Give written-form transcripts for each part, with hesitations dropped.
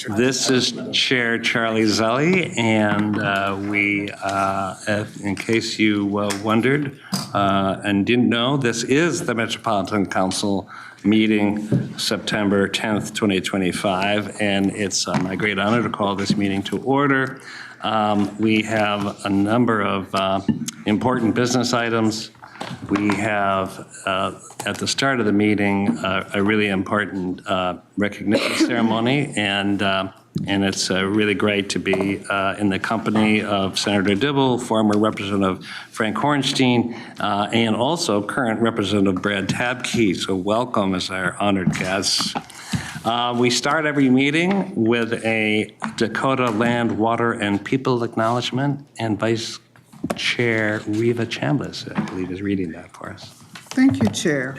This is Chair Charlie Zelli, and in case you wondered and didn't know, this is the Metropolitan Council meeting September 10th, 2025, and it's my great honor to call this meeting to order. We have a number of important business items. We have, at the start of the meeting, a really important recognition ceremony, and it's really great to be in the company of Senator Dibble, former Representative Frank Hornstein, and also current Representative Brad Tabke. So welcome as our honored guests. We start every meeting with a Dakota Land, Water, and People acknowledgement, and Vice Chair Reva Chambliss, I believe, is reading that for us. Thank you, Chair.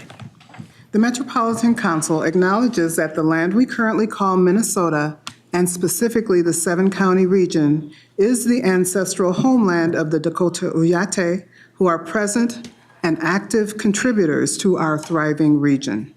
The Metropolitan Council acknowledges that the land we currently call Minnesota, and specifically the 7-county region, is the ancestral homeland of the Dakota Oyate, who are present and active contributors to our thriving region.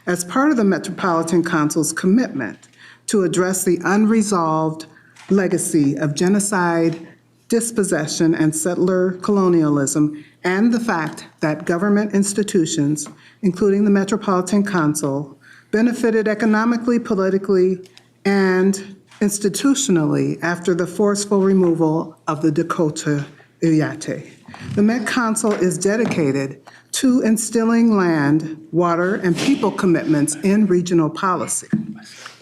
As part of the Metropolitan Council's commitment to address the unresolved legacy of genocide, dispossession, and settler colonialism, and the fact that government institutions, including the Metropolitan Council, benefited economically, politically, and institutionally after the forceful removal of the Dakota Oyate. The Met Council is dedicated to instilling land, water, and people commitments in regional policy.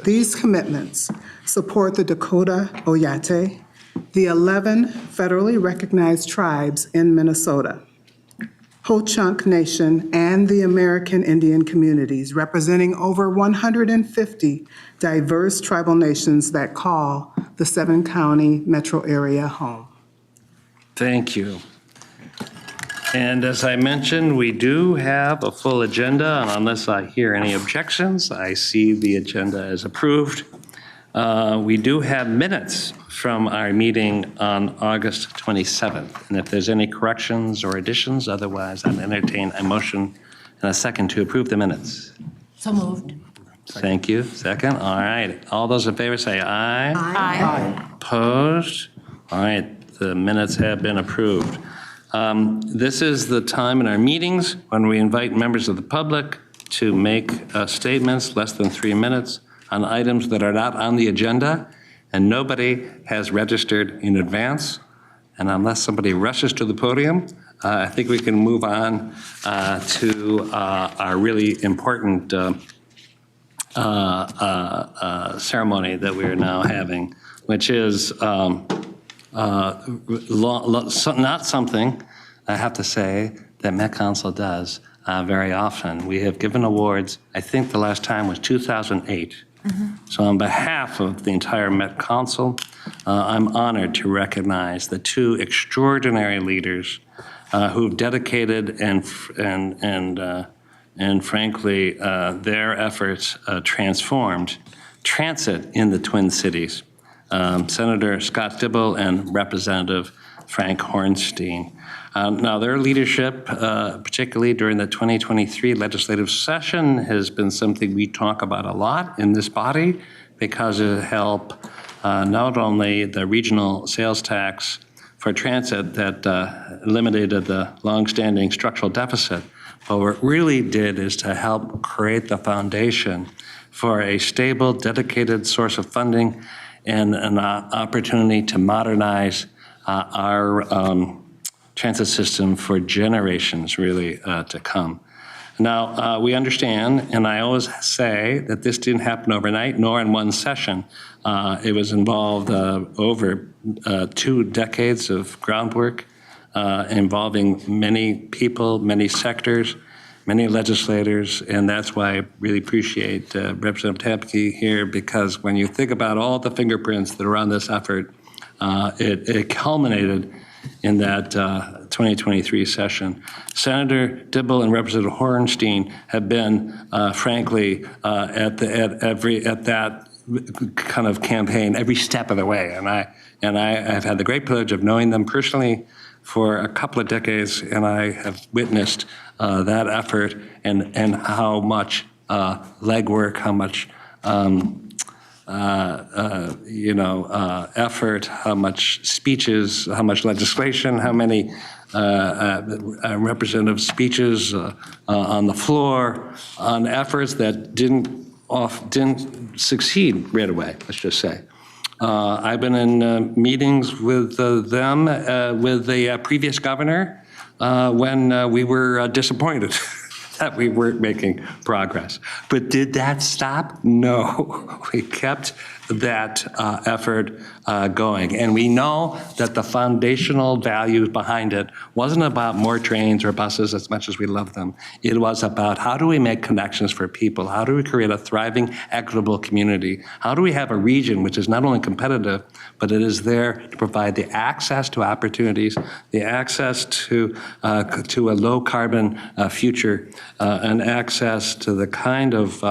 These commitments support the Dakota Oyate, the 11 federally recognized tribes in Minnesota, Ho-Chunk Nation, and the American Indian communities, representing over 150 diverse tribal nations that call the 7-county metro area home. Thank you. And as I mentioned, we do have a full agenda, and unless I hear any objections, I see the agenda as approved. We do have minutes from our meeting on August 27th. And if there's any corrections or additions, otherwise I'll entertain a motion and a second to approve the minutes. So moved. Thank you. Second. All right. All those in favor say aye. Aye. Opposed? All right. The minutes have been approved. This is the time in our meetings when we invite members of the public to make statements less than 3 minutes on items that are not on the agenda, and nobody has registered in advance. And unless somebody rushes to the podium, I think we can move on to our really important ceremony that we are now having, which is not something, I have to say, that Met Council does very often. We have given awards, I think the last time was 2008. So on behalf of the entire Met Council, I'm honored to recognize the 2 extraordinary leaders who've dedicated and frankly, their efforts transformed transit in the Twin Cities. Senator Scott Dibble and Representative Frank Hornstein. Now, their leadership, particularly during the 2023 legislative session, has been something we talk about a lot in this body because it helped not only the regional sales tax for transit that eliminated the longstanding structural deficit, but what it really did is to help create the foundation for a stable, dedicated source of funding and an opportunity to modernize our transit system for generations really to come. Now, we understand, and I always say that this didn't happen overnight, nor in one session. It was involved over 2 decades of groundwork involving many people, many sectors, many legislators, and that's why I really appreciate Representative Tabke here, because when you think about all the fingerprints that are on this effort, it culminated in that 2023 session. Senator Dibble and Representative Hornstein have been, frankly, at that kind of campaign every step of the way, and I have had the great privilege of knowing them personally for a couple of decades, and I have witnessed that effort and how much legwork, how much effort, how much speeches, how much legislation, how many representative speeches on the floor on efforts that didn't succeed right away, let's just say. I've been in meetings with them, with the previous governor, when we were disappointed that we weren't making progress. But did that stop? No. We kept that effort going. And we know that the foundational value behind it wasn't about more trains or buses as much as we love them. It was about how do we make connections for people? How do we create a thriving, equitable community? How do we have a region which is not only competitive, but it is there to provide the access to opportunities, the access to a low carbon future, and access to the kind of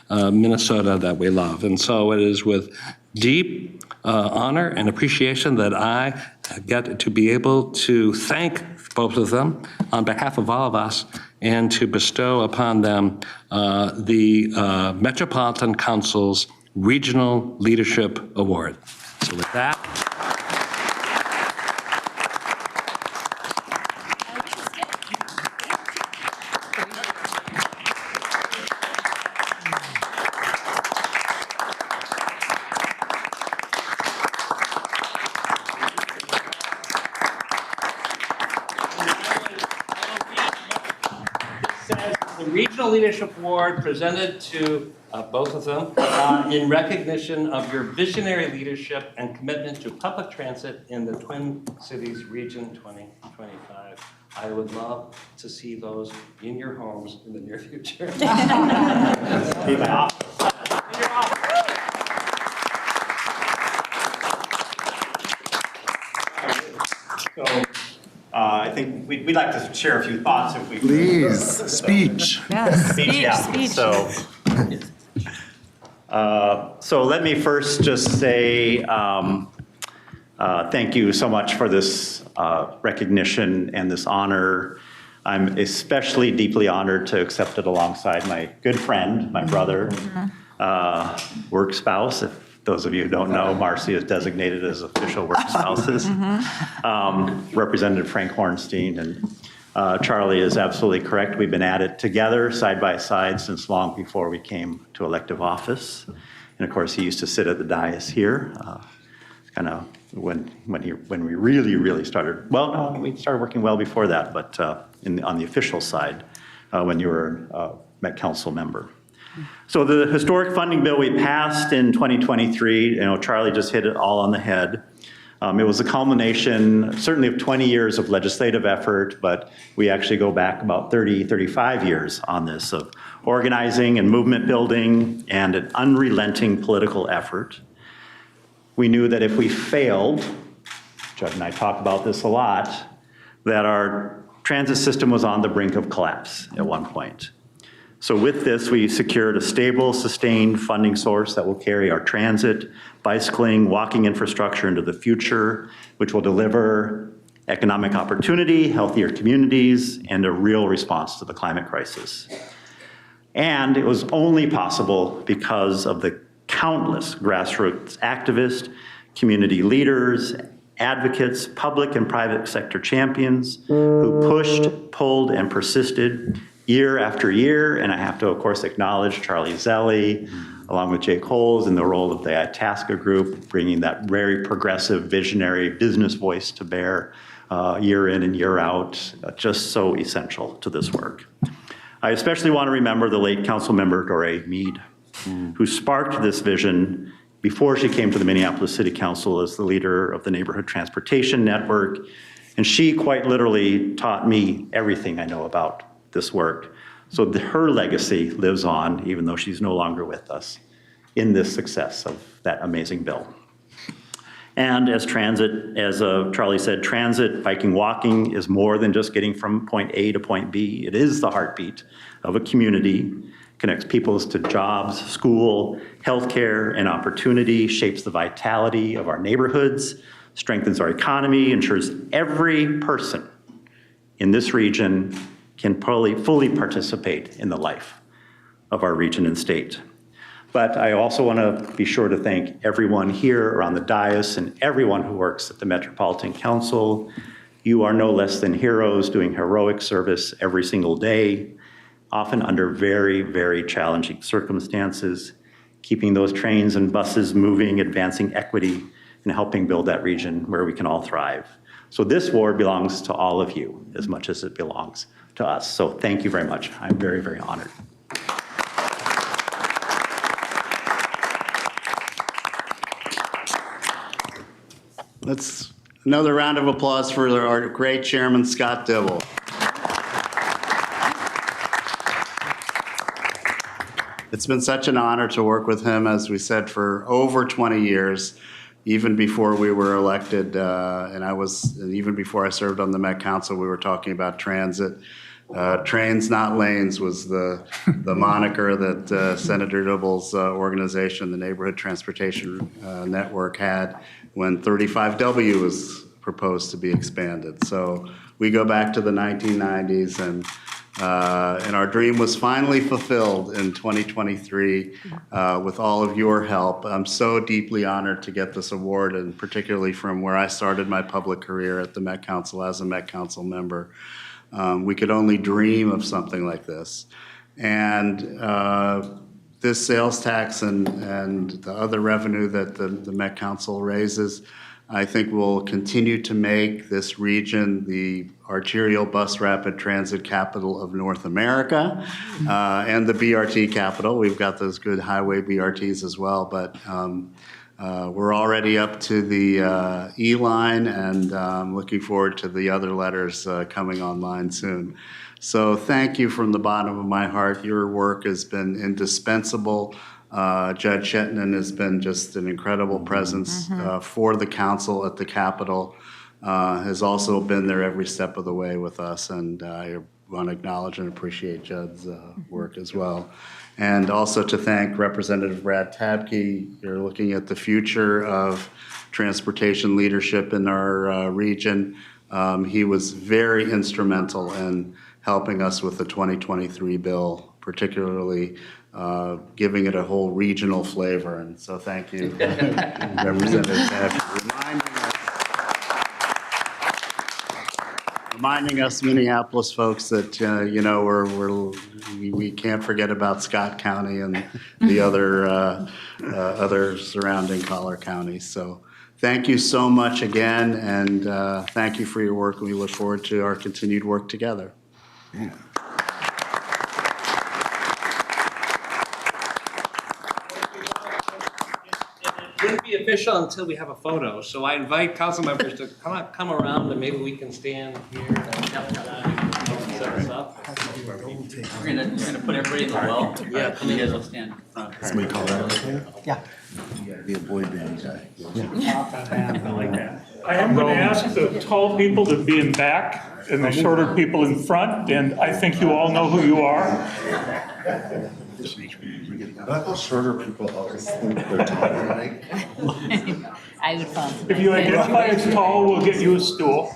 Minnesota that we love. And so it is with deep honor and appreciation that I get to be able to thank both of them on behalf of all of us and to bestow upon them the Metropolitan Council's Regional Leadership Award. So with that, the Regional Leadership Award presented to both of them in recognition of your visionary leadership and commitment to public transit in the Twin Cities Region 2025. I would love to see those in your homes in the near future. So, I think we'd like to share a few thoughts if we could. Please, speech. Yes, Speech. speech. So let me first just say thank you so much for this recognition and this honor. I'm especially deeply honored to accept it alongside my good friend, my brother, work spouse. If those of you who don't know, Marcy is designated as official work spouses. Representative Frank Hornstein and Charlie is absolutely correct. We've been at it together, side by side, since long before we came to elective office. And of course, he used to sit at the dais here, kind of when we really started. Well, no, we started working well before that, but on the official side, when you were a Met Council member. So the historic funding bill we passed in 2023, Charlie just hit it all on the head. It was a culmination, certainly of 20 years of legislative effort, but we actually go back about 30, 35 years on this of organizing and movement building and an unrelenting political effort. We knew that if we failed, Judd and I talk about this a lot, that our transit system was on the brink of collapse at one point. So with this, we secured a stable, sustained funding source that will carry our transit, bicycling, walking infrastructure into the future, which will deliver economic opportunity, healthier communities, and a real response to the climate crisis. And it was only possible because of the countless grassroots activists, community leaders, advocates, public and private sector champions who pushed, pulled, and persisted year after year. And I have to, of course, acknowledge Charlie Zelli, along with Jake Holes in the role of the Itasca Group, bringing that very progressive, visionary business voice to bear year in and year out, just so essential to this work. I especially want to remember the late council member, Doré Mead, who sparked this vision before she came to the Minneapolis City Council as the leader of the Neighborhood Transportation Network. And she quite literally taught me everything I know about this work. So her legacy lives on, even though she's no longer with us, in this success of that amazing bill. And as transit, as Charlie said, transit, biking, walking is more than just getting from point A to point B. It is the heartbeat of a community, connects people to jobs, school, healthcare, and opportunity, shapes the vitality of our neighborhoods, strengthens our economy, ensures every person in this region can fully participate in the life of our region and state. But I also want to be sure to thank everyone here or on the dais and everyone who works at the Metropolitan Council. You are no less than heroes doing heroic service every single day, often under very, very challenging circumstances, keeping those trains and buses moving, advancing equity, and helping build that region where we can all thrive. So this award belongs to all of you as much as it belongs to us. So thank you very much. I'm very, very honored. Let's another round of applause for our great chairman, Scott Dibble. It's been such an honor to work with him, as we said, for over 20 years, even before we were elected, and even before I served on the Met Council, we were talking about transit. Trains, not lanes, was the moniker that Senator Dibble's organization, the Neighborhood Transportation Network, had when 35W was proposed to be expanded. So we go back to the 1990s, and our dream was finally fulfilled in 2023 with all of your help. I'm so deeply honored to get this award, and particularly from where I started my public career at the Met Council as a Met Council member. We could only dream of something like this. And this sales tax and the other revenue that the Met Council raises, I think will continue to make this region the arterial bus rapid transit capital of North America and the BRT capital. We've got those good highway BRTs as well, but we're already up to the E-line, and looking forward to the other letters coming online soon. So thank you from the bottom of my heart. Your work has been indispensable. Judge Shetland has been just an incredible presence for the council at the Capitol, has also been there every step of the way with us, and I want to acknowledge and appreciate Judd's work as well. And also to thank Representative Brad Tabke. You're looking at the future of transportation leadership in our region. He was very instrumental in helping us with the 2023 bill, particularly giving it a whole regional flavor. And so thank you, Representative Tabke, reminding us Minneapolis folks that we can't forget about Scott County and the other surrounding collar counties. So thank you so much again, and thank you for your work. We look forward to our continued work together. Yeah. It wouldn't be official until we have a photo, so I invite council members to come around, and maybe we can stand here and set us up. We're gonna put everybody in the well. Yeah. And you guys will stand in front. Somebody call that okay? Yeah. You gotta be a boy band guy. I am going to ask the tall people to be in back and the shorter people in front, and I think you all know who you are. Shorter people always think they're taller, right? I would fall. If you identify as tall, we'll get you a stool.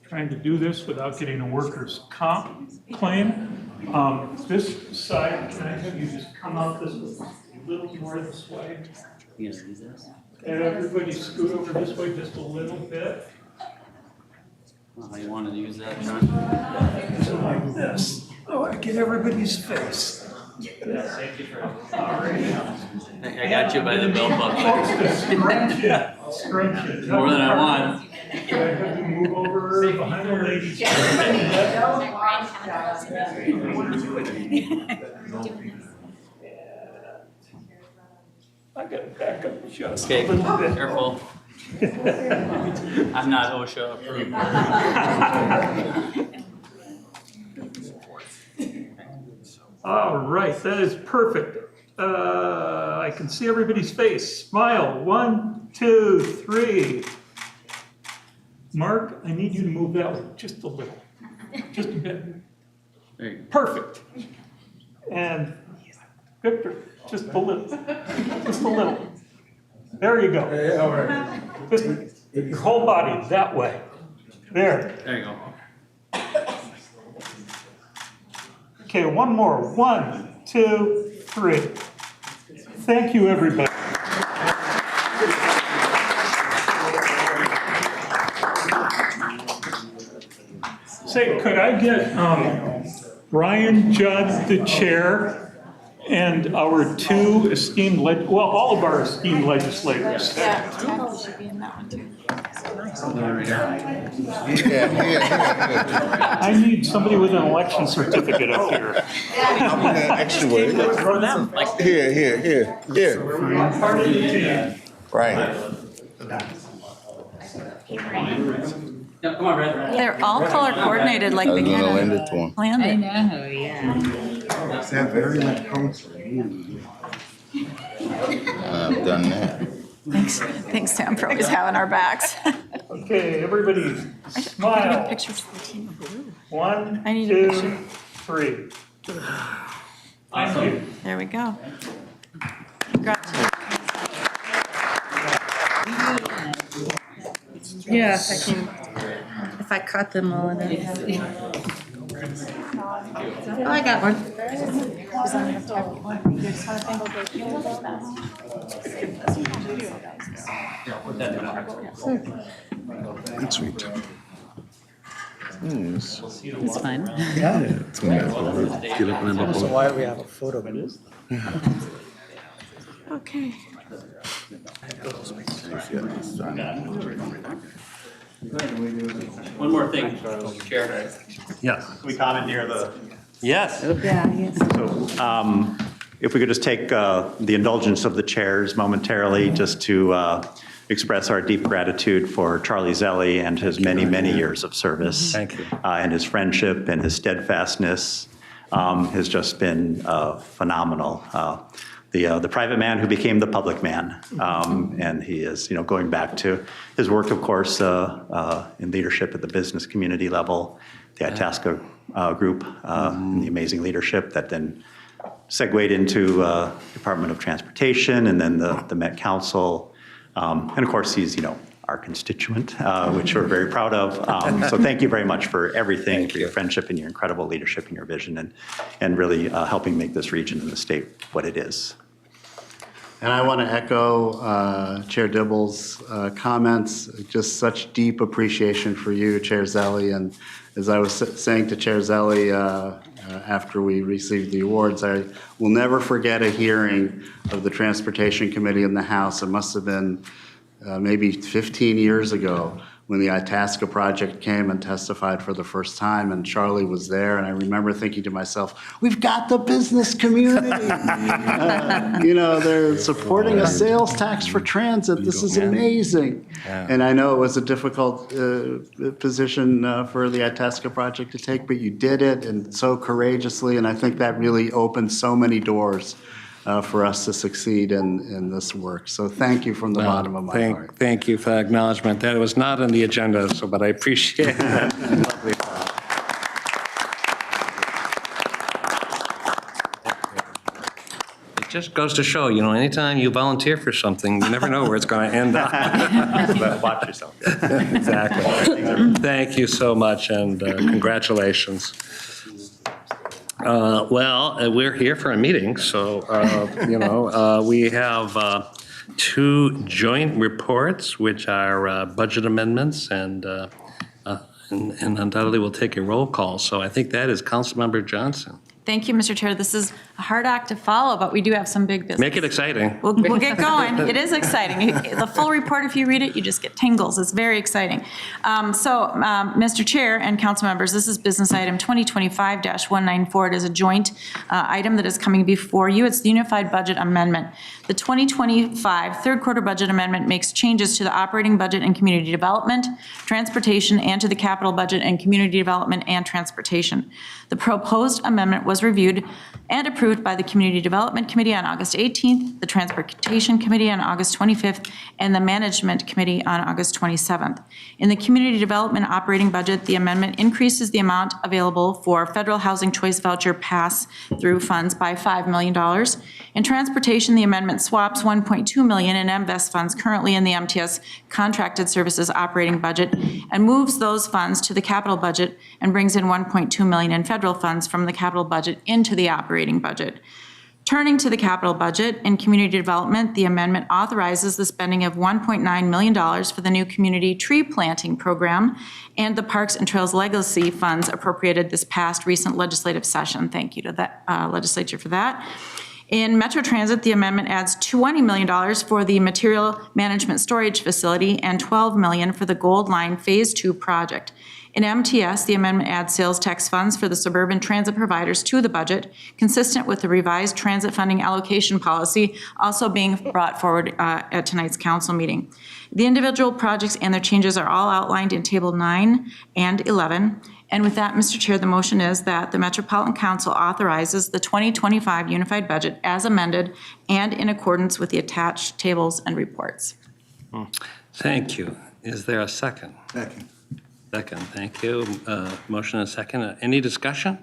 Trying to do this without getting a workers' comp claim. This side, can I have you just come out this a little more this way? You gonna use this? And everybody scoot over this way just a little bit. How you wanted to use that, John? So like this. Oh, I get everybody's face. I got you by the belt buckle. Scrunch it. Scrunch it. More than I want. I have to move over behind the ladies. I gotta back up just Okay, a little bit. careful. I'm not OSHA approved. All right, that is perfect. I can see everybody's face. Smile. 1, 2, 3. Mark, I need you to move that way just a little. Just a bit. There you go. Perfect. And Victor, just a little. Just a little. There you go. All right. Just Your whole body that way. There. There you go. Okay, one more. 1, 2, 3. Thank you, everybody. Say, could I get Brian Judd, the chair, and our two esteemed, all of our esteemed legislators? I need somebody with an election certificate up here. Extra For them, like. Here. Part of the team. Right. Yeah, come on, Brad. They're all color coordinated like I was they gonna kind lend of it to him. planned I it. know, yeah. I've done that. Thanks, Sam, for always having our backs. Okay, everybody I smile. need pictures for the team. 1, I need a 2, picture. 3. Thank you. There we go. Congratulations. Yeah, if I cut them all in it. Oh, I got one. That's sweet. It's fine. So why do we have a photo booth? Okay. One more thing, Mr. Chair. Yes. Can we commandeer the? Yes. Yeah, yes. If we could just take the indulgence of the chairs momentarily, just to express our deep gratitude for Charlie Zelli and his many, many years of service. Thank you. And his friendship and his steadfastness has just been phenomenal. The private man who became the public man. And he is, going back to his work, of course, in leadership at the business community level, the Itasca group, and the amazing leadership that then segued into Department of Transportation and then the Met Council. And of course, he's, our constituent, which we're very proud of. So thank you very much for everything, for your friendship and your incredible leadership and your vision, and really helping make this region and the state what it is. And I want to echo Chair Dibble's comments, just such deep appreciation for you, Chair Zelli. And as I was saying to Chair Zelli after we received the awards, I will never forget a hearing of the Transportation Committee in the House. It must have been maybe 15 years ago when the Itasca project came and testified for the first time, and Charlie was there, and I remember thinking to myself, we've got the business community. They're supporting a sales tax for transit. This is amazing. And I know it was a difficult position for the Itasca project to take, but you did it, and so courageously, and I think that really opened so many doors for us to succeed in this work. So thank you from the bottom of my heart. Thank you for the acknowledgement. That was not on the agenda, but I appreciate that. Lovely. It just goes to show, anytime you volunteer for something, you never know where it's going to end up. But watch yourself. Exactly. Thank you so much, and congratulations. We're here for a meeting, so, we have two joint reports, which are budget amendments, and undoubtedly we'll take a roll call. So I think that is Councilmember Johnson. Thank you, Mr. Chair. This is a hard act to follow, but we do have some big business. Make it exciting. We'll get going. It is exciting. The full report, if you read it, you just get tingles. It's very exciting. Mr. Chair and council members, this is business item 2025-194. It is a joint item that is coming before you. It's the Unified Budget Amendment. The 2025 third quarter budget amendment makes changes to the operating budget and community development, transportation, and to the capital budget and community development and transportation. The proposed amendment was reviewed and approved approved by the Community Development Committee on August 18th, the Transportation Committee on August 25th, and the Management Committee on August 27th. In the Community Development operating budget, the amendment increases the amount available for federal housing choice voucher pass-through funds by $5 million. In Transportation, the amendment swaps $1.2 million in MVES funds currently in the MTS Contracted Services operating budget and moves those funds to the capital budget and brings in $1.2 million in federal funds from the capital budget into the operating budget. Turning to the capital budget, in community development, the amendment authorizes the spending of $1.9 million for the new community tree planting program and the Parks and Trails Legacy funds appropriated this past recent legislative session. Thank you to the legislature for that. In Metro Transit, the amendment adds $20 million for the material management storage facility and $12 million for the Gold Line Phase 2 project. In MTS, the amendment adds sales tax funds for the suburban transit providers to the budget, consistent with the revised transit funding allocation policy also being brought forward at tonight's council meeting. The individual projects and their changes are all outlined in Table 9 and 11. And with that, Mr. Chair, the motion is that the Metropolitan Council authorizes the 2025 unified budget as amended and in accordance with the attached tables and reports. Thank you. Is there a second? Second. Second, thank you. Motion and second. Any discussion?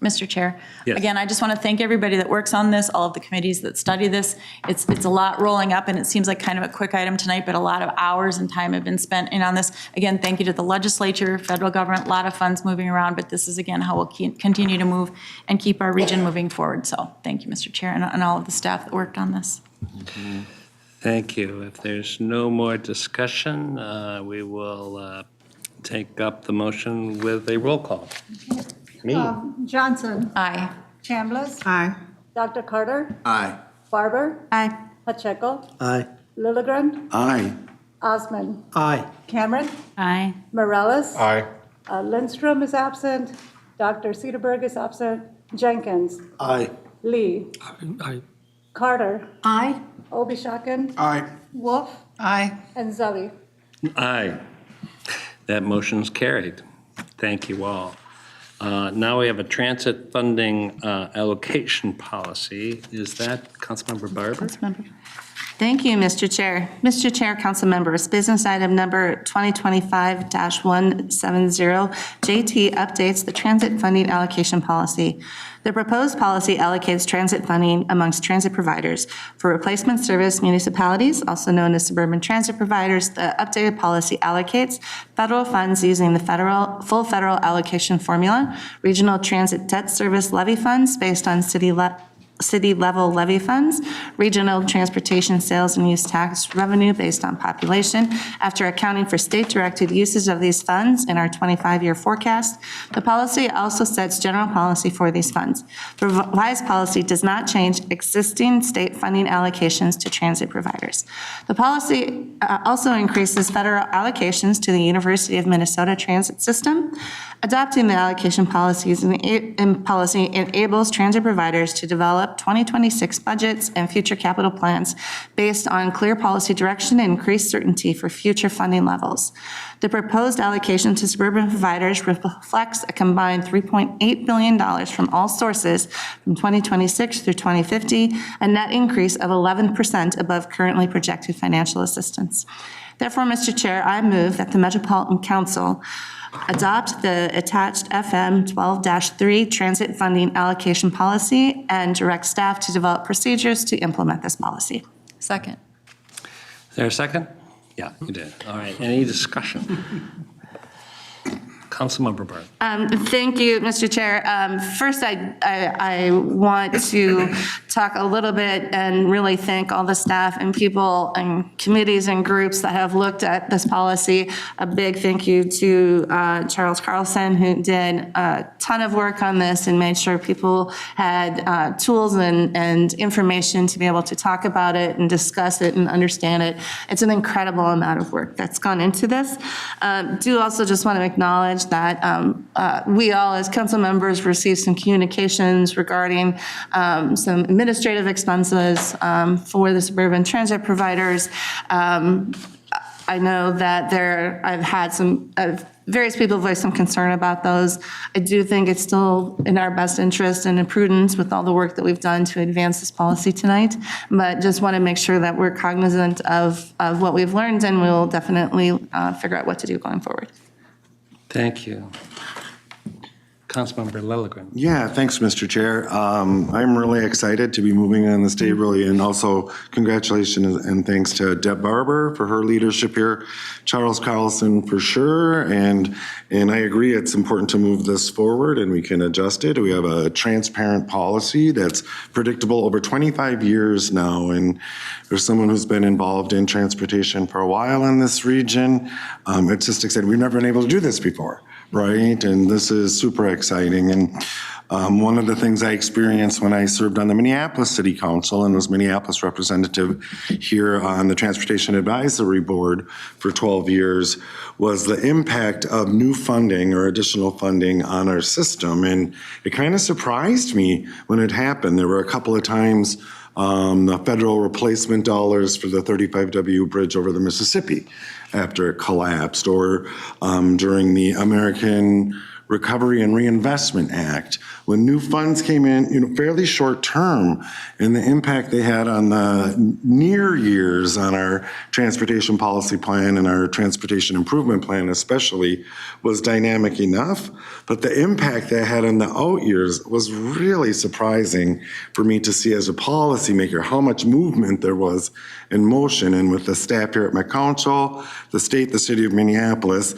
Mr. Chair. Yes. Again, I just want to thank everybody that works on this, all of the committees that study this. It's a lot rolling up, and it seems like kind of a quick item tonight, but a lot of hours and time have been spent in on this. Again, thank you to the legislature, federal government, a lot of funds moving around, but this is, again, how we'll continue to move and keep our region moving forward. So thank you, Mr. Chair, and all of the staff that worked on this. Thank you. If there's no more discussion, we will take up the motion with a roll call. Johnson. Aye. Chambliss. Aye. Dr. Carter. Aye. Barber. Aye. Pacheco. Aye. Lilligren. Aye. Osmond. Aye. Cameron. Aye. Morales. Aye. Lindstrom is absent. Dr. Cedarberg is absent. Jenkins. Aye. Lee. Aye. Carter. Aye. Obishakin. Aye. Wolf. Aye. And Zelli. Aye. That motion's carried. Thank you all. Now we have a transit funding allocation policy. Is that Councilmember Barber? Thank you, Mr. Chair. Mr. Chair, council members, business item number 2025-170, JT updates the transit funding allocation policy. The proposed policy allocates transit funding amongst transit providers. For replacement service municipalities, also known as suburban transit providers, the updated policy allocates federal funds using the full federal allocation formula, regional transit debt service levy funds based on city-level levy funds, regional transportation sales and use tax revenue based on population. After accounting for state-directed uses of these funds in our 25-year forecast, the policy also sets general policy for these funds. The revised policy does not change existing state funding allocations to transit providers. The policy also increases federal allocations to the University of Minnesota Transit System. Adopting the allocation policies policy enables transit providers to develop 2026 budgets and future capital plans based on clear policy direction and increased certainty for future funding levels. The proposed allocation to suburban providers reflects a combined $3.8 billion from all sources from 2026 through 2050, a net increase of 11% above currently projected financial assistance. Therefore, Mr. Chair, I move that the Metropolitan Council adopt the attached FM 12-3 transit funding allocation policy and direct staff to develop procedures to implement this policy. Second. Is there a second? Yeah, you did. All right. Any discussion? Councilmember Barber. Thank you, Mr. Chair. First, I want to talk a little bit and really thank all the staff and people and committees and groups that have looked at this policy. A big thank you to Charles Carlson, who did a ton of work on this and made sure people had tools and information to be able to talk about it and discuss it and understand it. It's an incredible amount of work that's gone into this. Do also just want to acknowledge that we all as council members received some communications regarding some administrative expenses for the suburban transit providers. I know that I've various people voiced some concern about those. I do think it's still in our best interest and in prudence with all the work that we've done to advance this policy tonight, but just want to make sure that we're cognizant of what we've learned, and we'll definitely figure out what to do going forward. Thank you. Councilmember Lilligren. Yeah, thanks, Mr. Chair. I'm really excited to be moving on this day, really, and also congratulations and thanks to Deb Barber for her leadership here, Charles Carlson for sure, and I agree it's important to move this forward and we can adjust it. We have a transparent policy that's predictable over 25 years now, and there's someone who's been involved in transportation for a while in this region. It's just exciting. We've never been able to do this before. Right, and this is super exciting. And one of the things I experienced when I served on the Minneapolis City Council and was Minneapolis representative here on the Transportation Advisory Board for 12 years was the impact of new funding or additional funding on our system. And it kind of surprised me when it happened. There were a couple of times the federal replacement dollars for the 35W bridge over the Mississippi after it collapsed, or during the American Recovery and Reinvestment Act, when new funds came in, fairly short term, and the impact they had on the near years on our transportation policy plan and our transportation improvement plan especially was dynamic enough, but the impact they had on the out years was really surprising for me to see as a policymaker how much movement there was in motion. And with the staff here at my council, the state, the city of Minneapolis,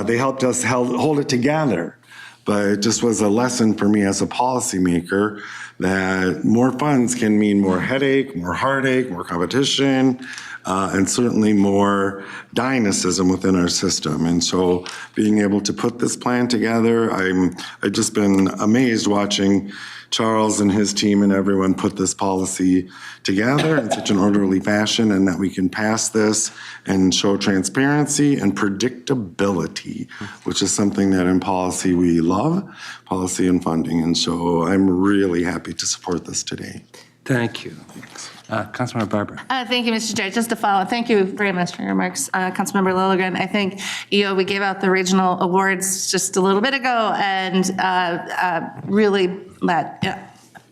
they helped us hold it together. But it just was a lesson for me as a policymaker that more funds can mean more headache, more heartache, more competition, and certainly more dynamism within our system. And so being able to put this plan together, I've just been amazed watching Charles and his team and everyone put this policy together in such an orderly fashion, and that we can pass this and show transparency and predictability, which is something that in policy we love, policy and funding. And so I'm really happy to support this today. Thank you. Councilmember Barber. Thank you, Mr. Chair. Just to follow, thank you very much for your remarks, Councilmember Lilligren. I think, we gave out the regional awards just a little bit ago, and really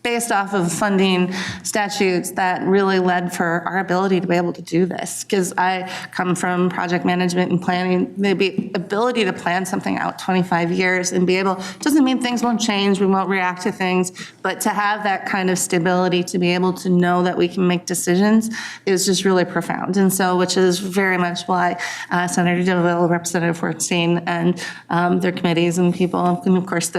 based off of funding statutes that really led for our ability to be able to do this. Because I come from project management and planning, the ability to plan something out 25 years and be able, doesn't mean things won't change, we won't react to things, but to have that kind of stability, to be able to know that we can make decisions is just really profound. And so, which is very much why Senator DeVille, Representative Hornstein, and their committees and people, and of course,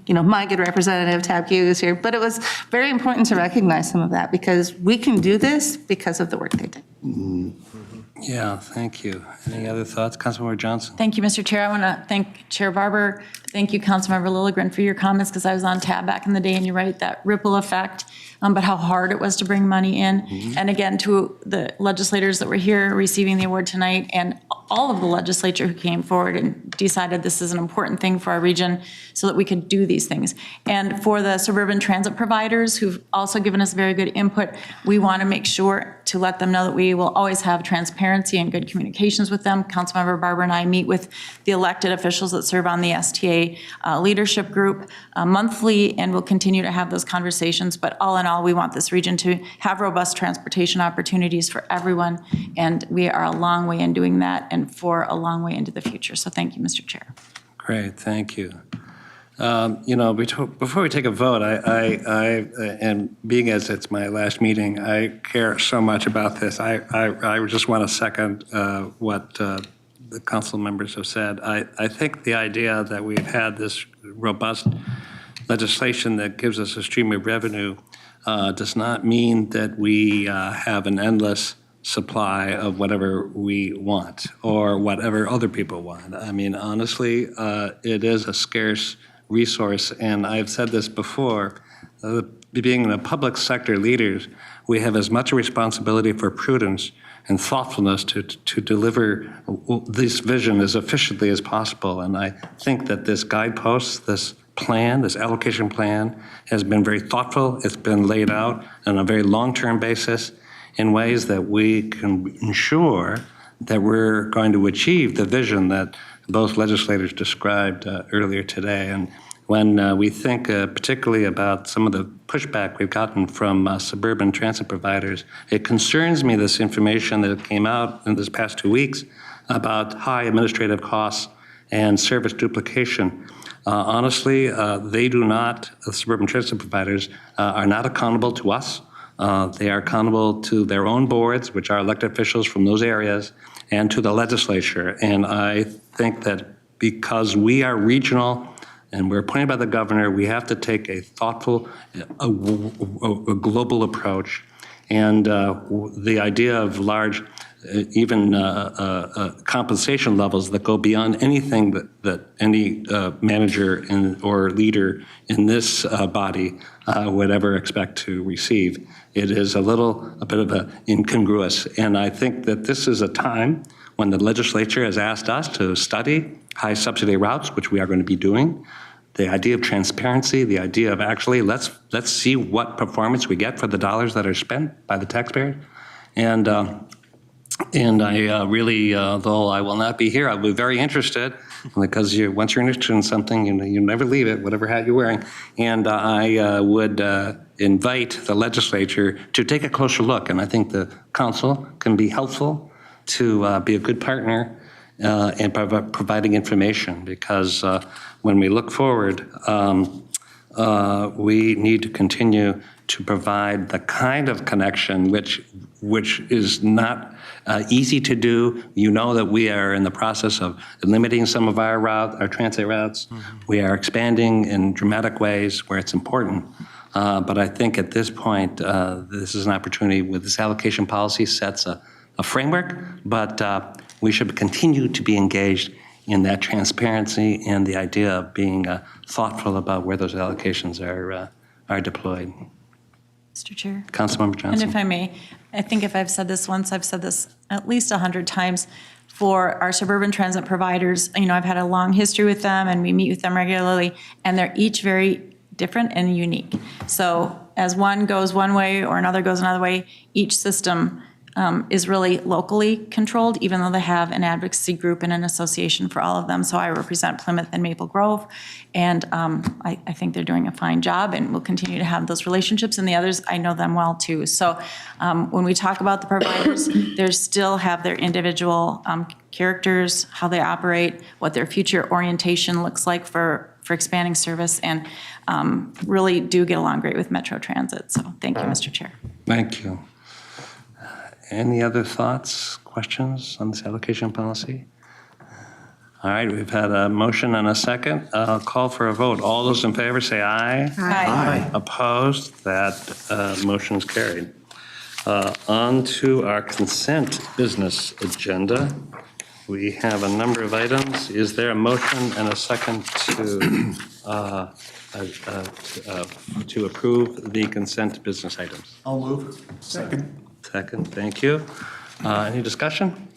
my good representative, Tab Hughes, is here, but it was very important to recognize some of that because we can do this because of the work they did. Yeah, thank you. Any other thoughts? Councilmember Johnson? Thank you, Mr. Chair. I want to thank Chair Barber. Thank you, Councilmember Lilligren, for your comments, because I was on tab back in the day, and you're right, that ripple effect, but how hard it was to bring money in. And again, to the legislators that were here receiving the award tonight, and all of the legislature who came forward and decided this is an important thing for our region so that we could do these things. And for the suburban transit providers who've also given us very good input, we want to make sure to let them know that we will always have transparency and good communications with them. Councilmember Barber and I meet with the elected officials that serve on the STA leadership group monthly, and we'll continue to have those conversations. But all in all, we want this region to have robust transportation opportunities for everyone, and we are a long way in doing that and for a long way into the future. So thank you, Mr. Chair. Great, thank you. Before we take a vote, and being as it's my last meeting, I care so much about this. I just want to second what the council members have said. I think the idea that we've had this robust legislation that gives us a stream of revenue does not mean that we have an endless supply of whatever we want or whatever other people want. I mean, honestly, it is a scarce resource, and I've said this before, being the public sector leaders, we have as much a responsibility for prudence and thoughtfulness to deliver this vision as efficiently as possible. And I think that this guidepost, this plan, this allocation plan, has been very thoughtful. It's been laid out on a very long-term basis in ways that we can ensure that we're going to achieve the vision that both legislators described earlier today. And when we think particularly about some of the pushback we've gotten from suburban transit providers, it concerns me, this information that came out in this past 2 weeks about high administrative costs and service duplication. Honestly, they do not, the suburban transit providers are not accountable to us. They are accountable to their own boards, which are elected officials from those areas, and to the legislature. And I think that because we are regional and we're appointed by the governor, we have to take a thoughtful, a global approach. And the idea of large, even compensation levels that go beyond anything that any manager or leader in this body would ever expect to receive. It is a bit of a incongruous. And I think that this is a time when the legislature has asked us to study high subsidy routes, which we are going to be doing. The idea of transparency, the idea of actually let's see what performance we get for the dollars that are spent by the taxpayers. And I really, though I will not be here, I'll be very interested, because once you're interested in something, you never leave it, whatever hat you're wearing. And I would invite the legislature to take a closer look. And I think the council can be helpful to be a good partner in providing information, because when we look forward, we need to continue to provide the kind of connection which is not easy to do. You know that we are in the process of limiting some of our transit routes. Mm-hmm. We are expanding in dramatic ways where it's important. But I think at this point, this is an opportunity with this allocation policy sets a framework, but we should continue to be engaged in that transparency and the idea of being thoughtful about where those allocations are deployed. Mr. Chair. Councilmember Johnson. And if I may, I think if I've said this once, I've said this at least 100 times. For our suburban transit providers, I've had a long history with them and we meet with them regularly, and they're each very different and unique. So as one goes one way or another goes another way, each system is really locally controlled, even though they have an advocacy group and an association for all of them. So I represent Plymouth and Maple Grove, and I think they're doing a fine job, and we'll continue to have those relationships. And the others, I know them well too. So when we talk about the providers, they still have their individual characters, how they operate, what their future orientation looks like for expanding service, and really do get along great with Metro Transit. So thank you, Mr. Chair. Thank you. Any other thoughts, questions on this allocation policy? All right, we've had a motion and a second. I'll call for a vote. All those in favor say aye. Aye. Opposed? That motion is carried. On to our consent business agenda. We have a number of items. Is there a motion and a second to approve the consent business items? I'll move. Second. Second, thank you. Any discussion?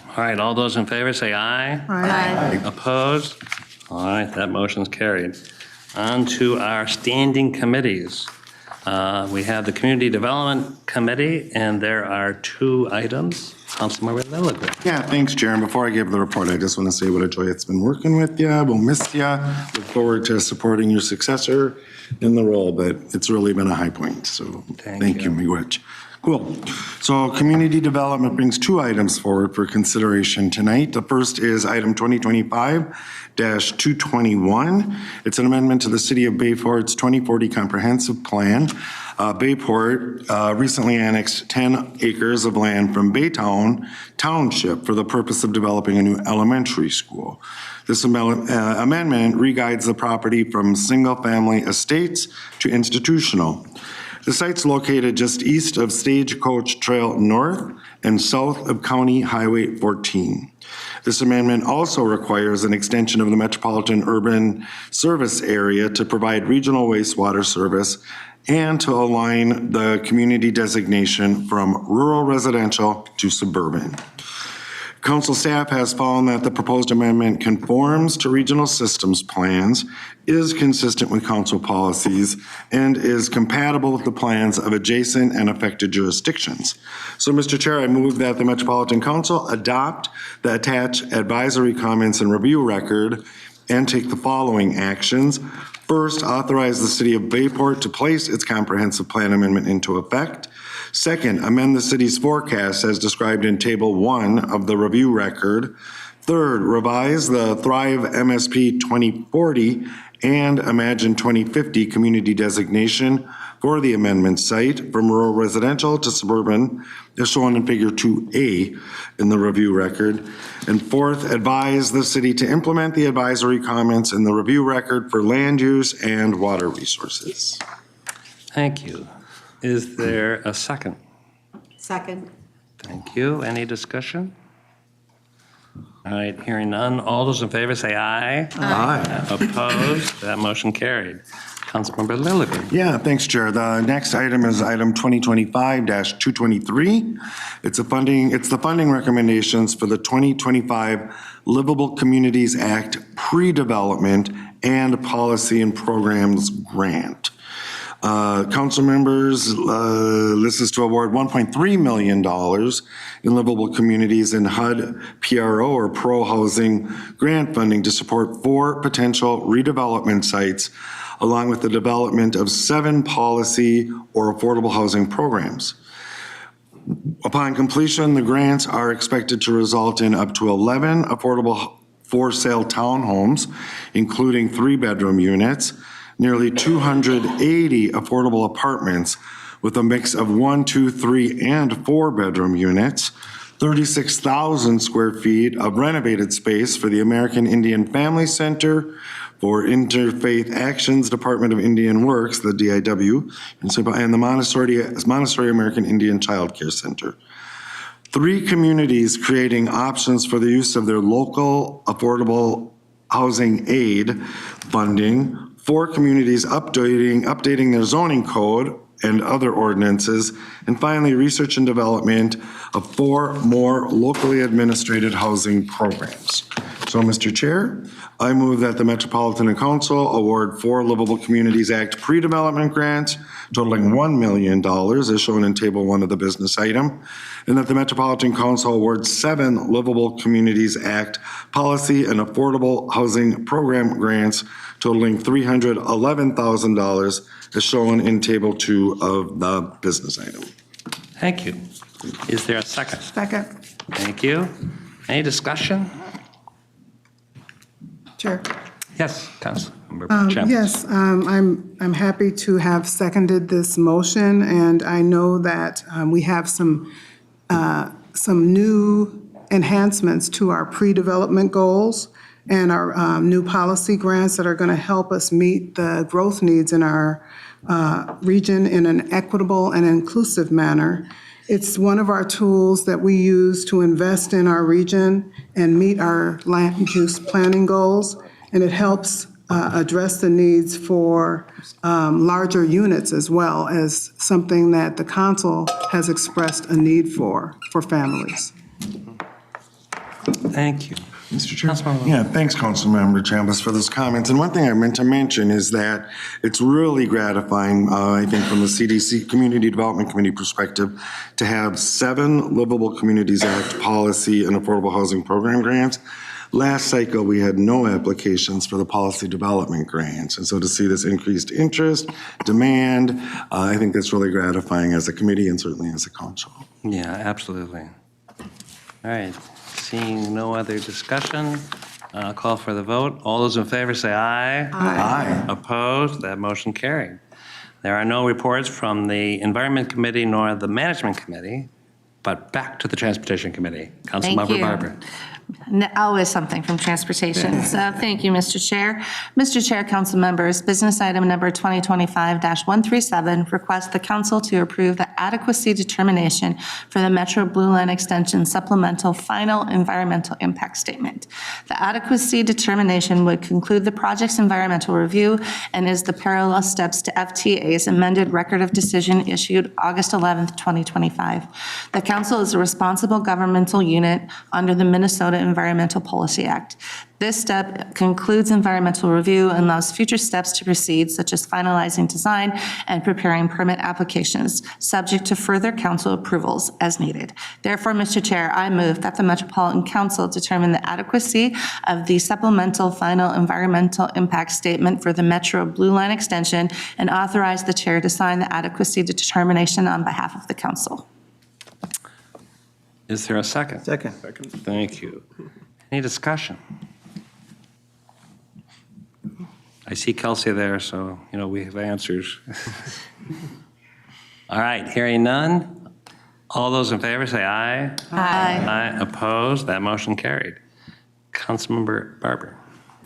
All right, all those in favor say aye. Aye. Opposed? All right, that motion's carried. On to our standing committees. We have the Community Development Committee, and there are 2 items. Councilmember Lilligren. Yeah, thanks, Chair. And before I give the report, I just want to say what a joy it's been working with you. We'll miss you. Look forward to supporting your successor in the role, but it's really been a high point. So thank you, Miigwech. Cool. So community development brings 2 items forward for consideration tonight. The first is item 2025-221. It's an amendment to the City of Bayport's 2040 Comprehensive Plan. Bayport recently annexed 10 acres of land from Baytown Township for the purpose of developing a new elementary school. This amendment re-guides the property from single-family estates to institutional. The site's located just east of Stagecoach Trail North and south of County Highway 14. This amendment also requires an extension of the Metropolitan Urban Service Area to provide regional wastewater service and to align the community designation from rural residential to suburban. Council staff has found that the proposed amendment conforms to regional systems plans, is consistent with council policies, and is compatible with the plans of adjacent and affected jurisdictions. So, Mr. Chair, I move that the Metropolitan Council adopt the attached advisory comments and review record and take the following actions. First, authorize the City of Bayport to place its comprehensive plan amendment into effect. Second, amend the city's forecast as described in Table 1 of the review record. Third, revise the Thrive MSP 2040 and Imagine 2050 community designation for the amendment site from rural residential to suburban, as shown in Figure 2A in the review record. And fourth, advise the city to implement the advisory comments in the review record for land use and water resources. Thank you. Is there a second? Second. Thank you. Any discussion? All right, hearing none. All those in favor say aye. Aye. Opposed? That motion carried. Councilmember Lilligren. Yeah, thanks, Chair. The next item is item 2025-223. It's the funding recommendations for the 2025 Livable Communities Act Pre-Development and Policy and Programs Grant. Council members, this is to award $1.3 million in livable communities in HUD PRO or Pro Housing grant funding to support 4 potential redevelopment sites, along with the development of 7 policy or affordable housing programs. Upon completion, the grants are expected to result in up to 11 affordable for-sale townhomes, including 3-bedroom units, nearly 280 affordable apartments with a mix of 1, 2, 3, and 4-bedroom units, 36,000 square feet of renovated space for the American Indian Family Center, for Interfaith Actions Department of Indian Works, the DIW, and the Montessori American Indian Child Care Center. 3 communities creating options for the use of their local affordable housing aid funding, 4 communities updating their zoning code and other ordinances, and finally, research and development of 4 more locally administrated housing programs. So, Mr. Chair, I move that the Metropolitan Council award 4 Livable Communities Act pre-development grants totaling $1 million, as shown in Table 1 of the business item, and that the Metropolitan Council award 7 Livable Communities Act policy and affordable housing program grants totaling $311,000, as shown in Table 2 of the business item. Thank you. Is there a second? Second. Thank you. Any discussion? Chair. Yes, Councilmember Chambliss. Yes, I'm happy to have seconded this motion, and I know that we have some new enhancements to our pre-development goals and our new policy grants that are going to help us meet the growth needs in our region in an equitable and inclusive manner. It's one of our tools that we use to invest in our region and meet our land use planning goals, and it helps address the needs for larger units as well as something that the council has expressed a need for families. Thank you. Mr. Chair? Yeah, thanks, Councilmember Chambliss, for those comments. And one thing I meant to mention is that it's really gratifying, I think, from the CDC Community Development Committee perspective, to have 7 Livable Communities Act policy and affordable housing program grants. Last cycle, we had no applications for the policy development grants. And so to see this increased interest, demand, I think that's really gratifying as a committee and certainly as a council. Yeah, absolutely. All right. Seeing no other discussion, I'll call for the vote. All those in favor say aye. Aye. Opposed? That motion carried. There are no reports from the Environment Committee nor the Management Committee, but back to the Transportation Committee. Councilmember Barber. Always something from transportation. So thank you, Mr. Chair. Mr. Chair, council members, business item number 2025-137, request the council to approve the adequacy determination for the Metro Blue Line Extension supplemental final environmental impact statement. The adequacy determination would conclude the project's environmental review and is the parallel steps to FTA's amended record of decision issued August 11th, 2025. The council is a responsible governmental unit under the Minnesota Environmental Policy Act. This step concludes environmental review and allows future steps to proceed, such as finalizing design and preparing permit applications, subject to further council approvals as needed. Therefore, Mr. Chair, I move that the Metropolitan Council determine the adequacy of the supplemental final environmental impact statement for the Metro Blue Line extension and authorize the chair to sign the adequacy determination on behalf of the council. Is there a second? Second. Thank you. Any discussion? I see Kelsey there, so, we have answers. All right, hearing none. All those in favor say aye. Aye. Aye, opposed, that motion carried. Councilmember Barber.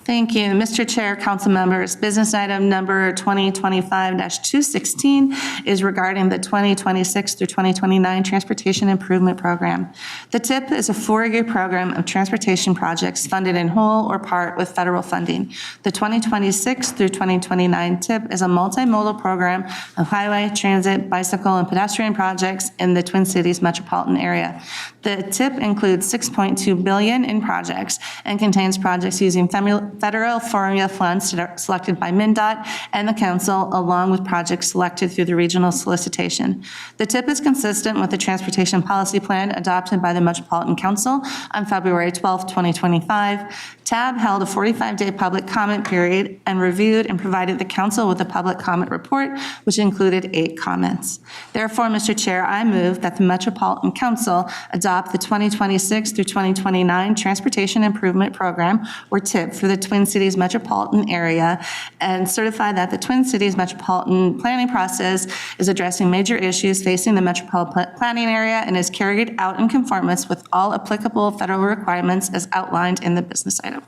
Thank you. Mr. Chair, council members, business item number 2025-216 is regarding the 2026 through 2029 Transportation Improvement Program. The TIP is a 4-year program of transportation projects funded in whole or part with federal funding. The 2026 through 2029 TIP is a multimodal program of highway, transit, bicycle, and pedestrian projects in the Twin Cities metropolitan area. The TIP includes $6.2 billion in projects and contains projects using federal formula funds selected by MnDOT and the council, along with projects selected through the regional solicitation. The TIP is consistent with the Transportation Policy Plan adopted by the Metropolitan Council on February 12, 2025. TAB held a 45-day public comment period and reviewed and provided the council with a public comment report, which included 8 comments. Therefore, Mr. Chair, I move that the Metropolitan Council adopt the 2026 through 2029 Transportation Improvement Program, or TIP, for the Twin Cities metropolitan area and certify that the Twin Cities metropolitan planning process is addressing major issues facing the metropolitan planning area and is carried out in conformance with all applicable federal requirements as outlined in the business item.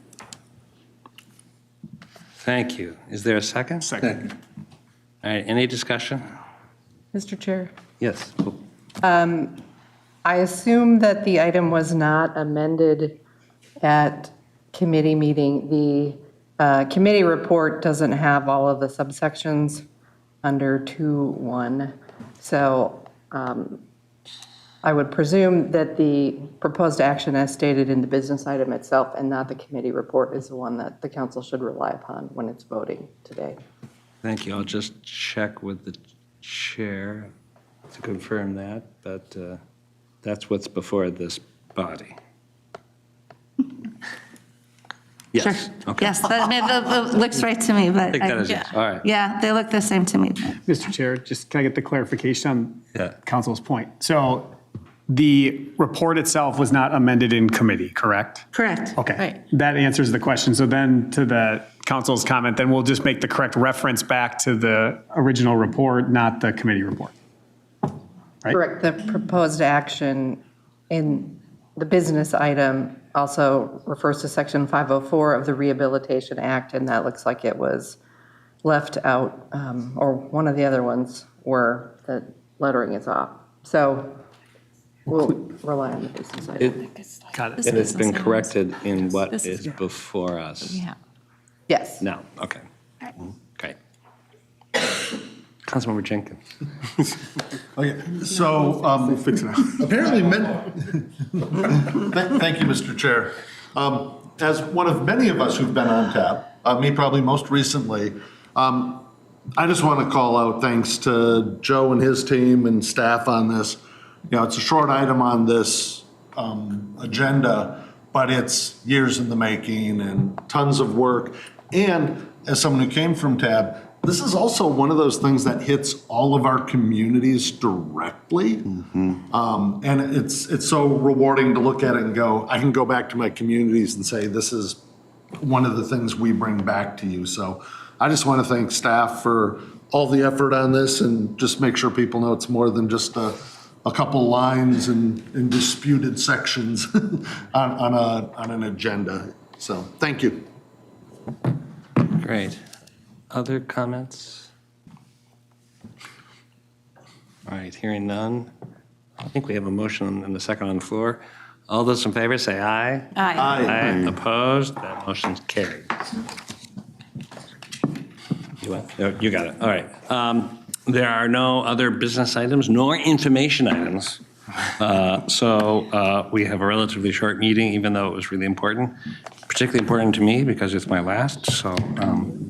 Thank you. Is there a second? Second. All right, any discussion? Mr. Chair, Yes. I assume that the item was not amended at committee meeting. The committee report doesn't have all of the subsections under 2.1. So I would presume that the proposed action as stated in the business item itself and not the committee report is the one that the council should rely upon when it's voting today. Thank you. I'll just check with the chair to confirm that, but that's what's before this body. Yes. Sure. Okay. Yes, that looks right to me, but I think that is it. All right. yeah, they look the same to me. Mr. Chair, just can I get the clarification on Yeah. council's point? So the report itself was not amended in committee, correct? Correct. Okay. Right. That answers the question. So then to the council's comment, then we'll just make the correct reference back to the original report, not the committee report. Right? Correct. The proposed action in the business item also refers to Section 504 of the Rehabilitation Act, and that looks like it was left out, or one of the other ones where the lettering is off. So we'll rely on the business item. Got it. It has been corrected in what is before us. Yeah. Yes. No, okay. Great. Councilmember Jenkins. Okay, so, apparently, thank you, Mr. Chair. As one of many of us who've been on TAB, me probably most recently, I just want to call out thanks to Joe and his team and staff on this. It's a short item on this agenda, but it's years in the making and tons of work. And as someone who came from TAB, this is also one of those things that hits all of our communities directly. And it's so rewarding to look at it and go, I can go back to my communities and say, this is one of the things we bring back to you. So I just want to thank staff for all the effort on this and just make sure people know it's more than just a a couple lines in disputed sections on an agenda. So, thank you. Great. Other comments? All right, hearing none. I think we have a motion and a second on the floor. All those in favor say aye. Aye. Aye. Opposed? That motion's carried. You what? Oh, you got it. All right. There are no other business items nor information items. So we have a relatively short meeting, even though it was really important, particularly important to me because it's my last. So I'm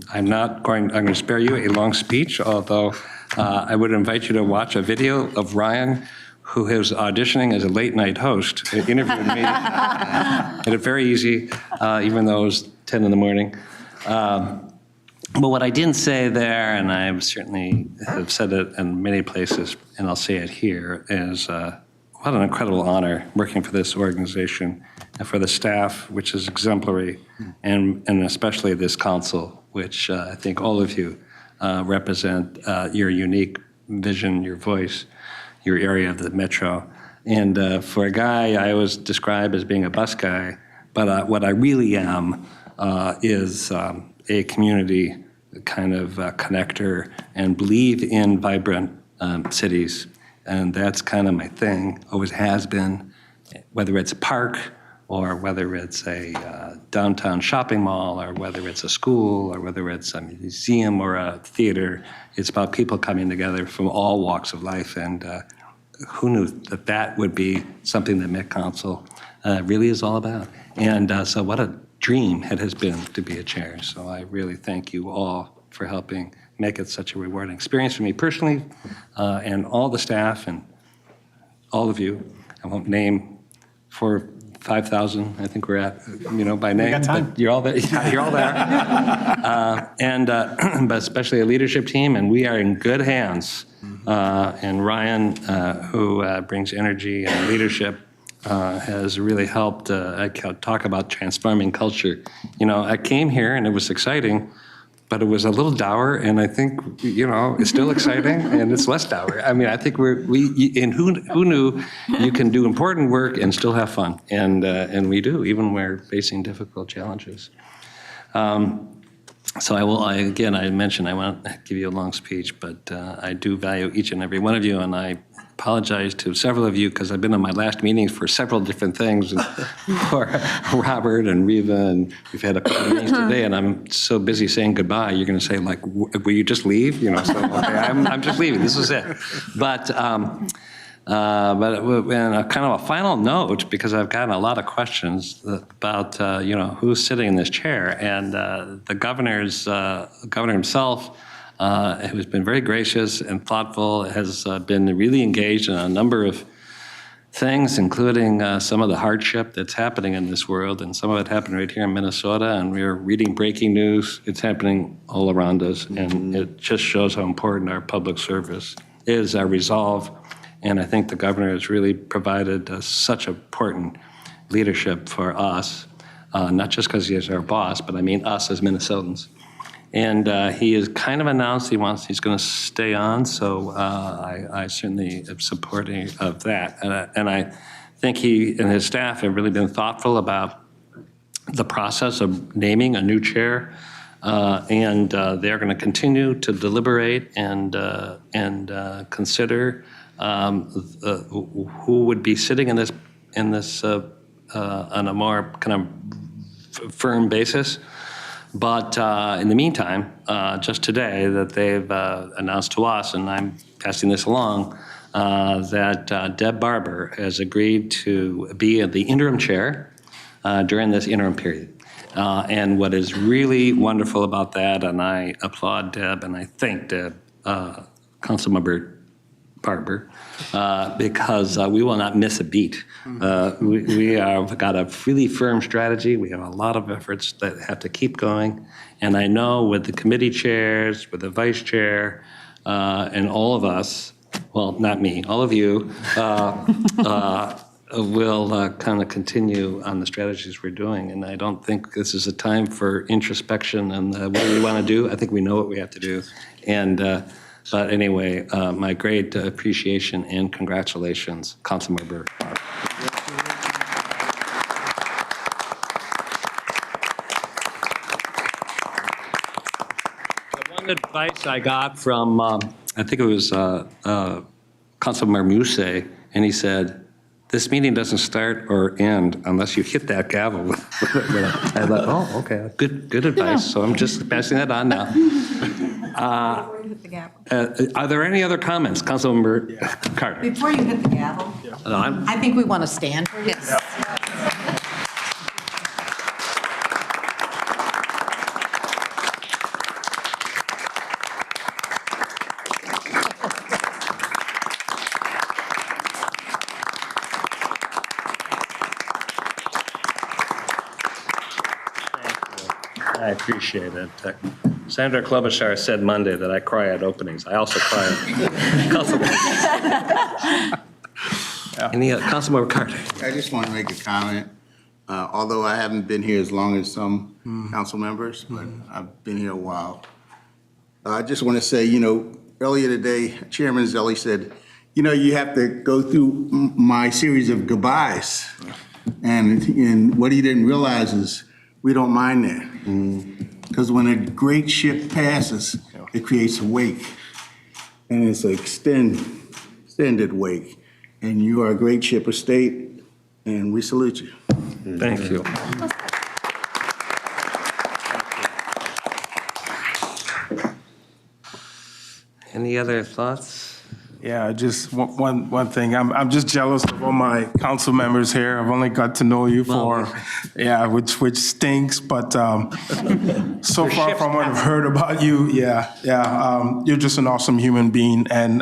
going to spare you a long speech, although I would invite you to watch a video of Ryan, who is auditioning as a late night host, interviewed me. Made it very easy, even though it was 10 in the morning. But what I didn't say there, and I certainly have said it in many places, and I'll say it here, is what an incredible honor working for this organization and for the staff, which is exemplary, and especially this council, which I think all of you represent your unique vision, your voice, your area of the metro. And for a guy I always describe as being a bus guy, but what I really am is a community kind of connector and believe in vibrant cities. And that's kind of my thing, always has been, whether it's a park or whether it's a downtown shopping mall or whether it's a school or whether it's a museum or a theater. It's about people coming together from all walks of life. And who knew that that would be something that Met Council really is all about. And so what a dream it has been to be a chair. So I really thank you all for helping make it such a rewarding experience for me personally, and all the staff and all of you. I won't name 5,000, I think we're at, by name, but you're all there. Yeah, you're all there. But especially a leadership team, and we are in good hands. And Ryan, who brings energy and leadership, has really helped. I talk about transforming culture. I came here and it was exciting, but it was a little dour, and I think, it's still exciting, and it's less dour. I mean, I think and who knew you can do important work and still have fun, and we do, even when we're facing difficult challenges. So I mentioned I won't give you a long speech, but I do value each and every one of you, and I apologize to several of you because I've been on my last meetings for several different things, and for Robert and Riva, and we've had a couple of meetings today, and I'm so busy saying goodbye. You're going to say, like, will you just leave? So okay, I'm just leaving. This is it. But and a kind of a final note, because I've gotten a lot of questions about who's sitting in this chair, and the governor himself, who's been very gracious and thoughtful, has been really engaged in a number of things, including some of the hardship that's happening in this world, and some of it happened right here in Minnesota, and we're reading breaking news. It's happening all around us, and it just shows how important our public service is, our resolve. And I think the governor has really provided such important leadership for us, not just because he is our boss, but I mean us as Minnesotans. And he has kind of announced he's going to stay on, so I certainly am supporting of that. And I think he and his staff have really been thoughtful about the process of naming a new chair, and they're going to continue to deliberate and consider who would be sitting in this on a more kind of firm basis. But in the meantime, just today, that they've announced to us, and I'm passing this along, that Deb Barber has agreed to be the interim chair during this interim period. And what is really wonderful about that, and I applaud Deb and I thank Deb, Councilmember Barber, because we will not miss a beat. We have got a really firm strategy. We have a lot of efforts that have to keep going. And I know with the committee chairs, with the vice chair, and all of us, well, not me, all of you, will kind of continue on the strategies we're doing. And I don't think this is a time for introspection and what do we want to do. I think we know what we have to do. And But anyway, my great appreciation and congratulations, Councilmember. The one advice I got from, I think it was Councilmember Muse, and he said, "This meeting doesn't start or end unless you hit that gavel." I thought, oh, okay, good advice. So I'm just passing that on now. Are there any other comments? Councilmember Carter. Before you hit the gavel, No, I think we want to stand for this. I appreciate it. Senator Klobuchar said Monday that I cry at openings. I also cry at Councilmember Carter. I just want to make a comment. Although I haven't been here as long as some council members, but I've been here a while. I just want to say, earlier today, Chairman Zelli said, you have to go through my series of goodbyes. And what he didn't realize is we don't mind that. Because when a great ship passes, it creates a wake. And it's an extended wake. And you are a great ship of state, and we salute you. Thank you. Any other thoughts? Yeah, just one thing. I'm just jealous of all my council members here. I've only got to know you which stinks, but so far from what I've heard about you, you're just an awesome human being. And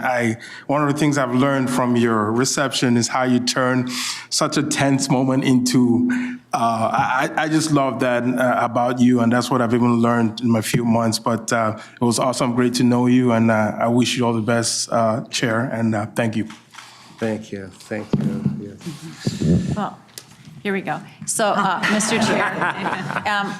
one of the things I've learned from your reception is how you turn such a tense moment into I just love that about you, and that's what I've even learned in my few months. But it was awesome, great to know you, and I wish you all the best, Chair, and thank you. Thank you. Well, here we go. So, Mr. Chair,